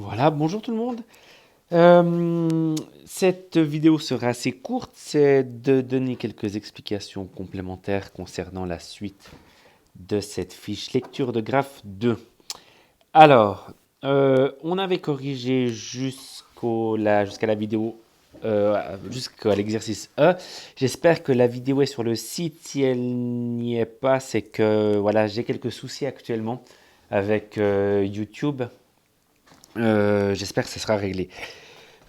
Voilà, bonjour tout le monde. Cette vidéo sera assez courte, c'est de donner quelques explications complémentaires concernant la suite de cette fiche lecture de graphe 2. Alors, on avait corrigé jusqu'à la vidéo, jusqu'à l'exercice E. J'espère que la vidéo est sur le site. Si elle n'y est pas, c'est que voilà, j'ai quelques soucis actuellement avec YouTube. J'espère que ça sera réglé.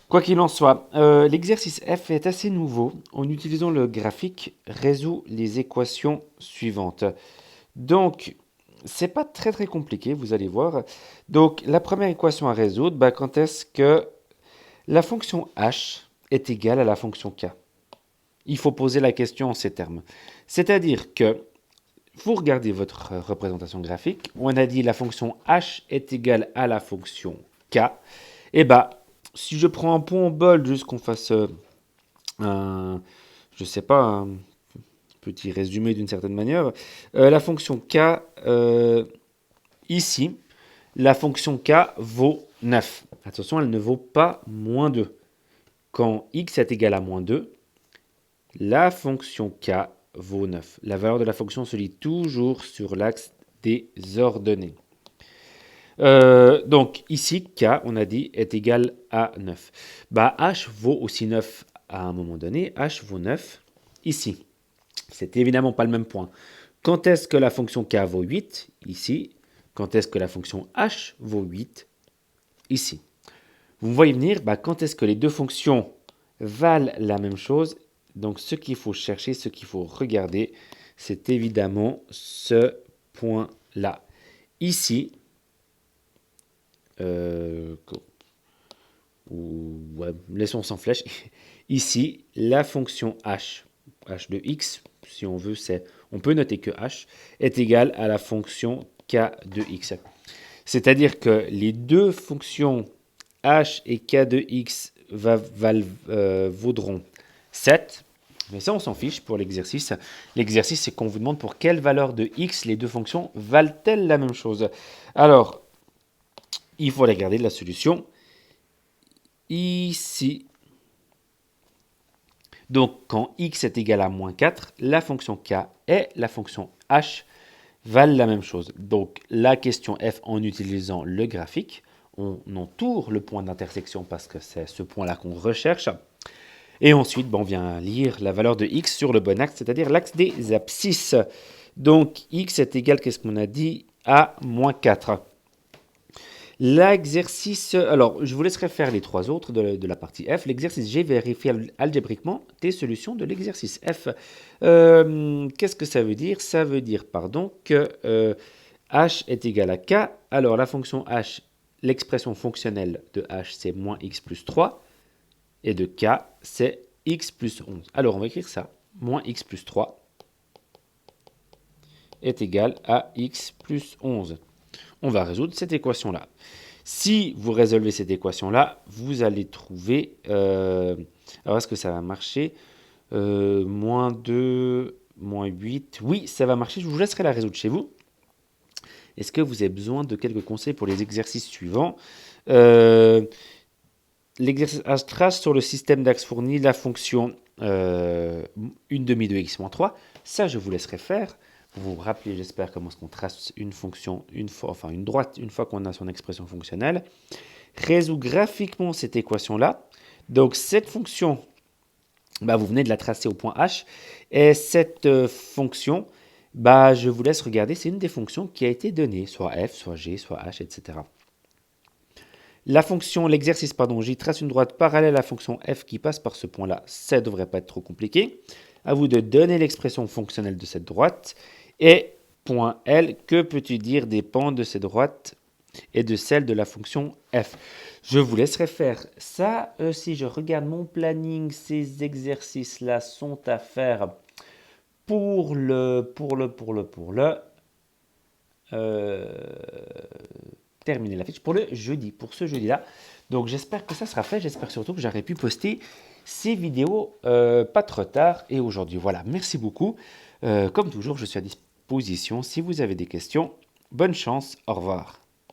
Quoi qu'il en soit, l'exercice F est assez nouveau. En utilisant le graphique, résout les équations suivantes. Donc, c'est pas très compliqué, vous allez voir. Donc, la première équation à résoudre, quand est-ce que la fonction h est égale à la fonction k? Il faut poser la question en ces termes. C'est-à-dire que vous regardez votre représentation graphique, on a dit la fonction h est égale à la fonction k. Et si je prends un point en bold, juste qu'on fasse un, je sais pas, un petit résumé d'une certaine manière, la fonction k, ici, la fonction k vaut 9. Attention, elle ne vaut pas moins 2. Quand x est égal à moins 2, la fonction k vaut 9. La valeur de la fonction se lit toujours sur l'axe des ordonnées. Donc ici, k, on a dit, est égal à 9. H vaut aussi 9 à un moment donné. H vaut 9 ici. C'est évidemment pas le même point. Quand est-ce que la fonction k vaut 8? Ici. Quand est-ce que la fonction h vaut 8? Ici. Vous me voyez venir, quand est-ce que les deux fonctions valent la même chose? Donc ce qu'il faut chercher, ce qu'il faut regarder, c'est évidemment ce point-là. Ici, laissons sans flèche. Ici, la fonction h de x, si on veut, on peut noter que h est égal à la fonction k de x. C'est-à-dire que les deux fonctions h et k de x vaudront 7. Mais ça, on s'en fiche pour l'exercice. L'exercice, c'est qu'on vous demande pour quelle valeur de x les deux fonctions valent-elles la même chose. Alors, il faut regarder la solution ici. Donc, quand x est égal à moins 4, la fonction k et la fonction h valent la même chose. Donc, la question f, en utilisant le graphique, on entoure le point d'intersection parce que c'est ce point-là qu'on recherche. Et ensuite, on vient lire la valeur de x sur le bon axe, c'est-à-dire l'axe des abscisses. Donc, x est égal, qu'est-ce qu'on a dit, à moins 4. L'exercice, alors je vous laisserai faire les trois autres de la partie F. L'exercice G vérifie algébriquement tes solutions de l'exercice F. Qu'est-ce que ça veut dire? Ça veut dire, que h est égal à k. Alors la fonction h, l'expression fonctionnelle de h, c'est moins x plus 3. Et de k, c'est x plus 11. Alors on va écrire ça. Moins x plus 3 est égal à x plus 11. On va résoudre cette équation-là. Si vous résolvez cette équation-là, vous allez trouver... alors, est-ce que ça va marcher? Moins 2, moins 8. Oui, ça va marcher. Je vous laisserai la résoudre chez vous. Est-ce que vous avez besoin de quelques conseils pour les exercices suivants? L'exercice H trace sur le système d'axe fourni la fonction 1 demi de x moins 3. Ça, je vous laisserai faire. Vous vous rappelez, j'espère, comment est-ce qu'on trace une fonction, une droite, une fois qu'on a son expression fonctionnelle. Résout graphiquement cette équation-là. Donc, cette fonction, vous venez de la tracer au point H. Et cette fonction, je vous laisse regarder, c'est une des fonctions qui a été donnée, soit f, soit g, soit h, etc. L'exercice, J trace une droite parallèle à la fonction f qui passe par ce point-là. Ça ne devrait pas être trop compliqué. À vous de donner l'expression fonctionnelle de cette droite. Et point L, que peux-tu dire dépend de cette droite et de celle de la fonction f? Je vous laisserai faire ça. Si je regarde mon planning, ces exercices-là sont à faire pour terminer la fiche pour le jeudi, pour ce jeudi-là. Donc j'espère que ça sera fait. J'espère surtout que j'aurai pu poster ces vidéos pas trop tard et aujourd'hui. Voilà, merci beaucoup. Comme toujours, je suis à disposition si vous avez des questions. Bonne chance, au revoir.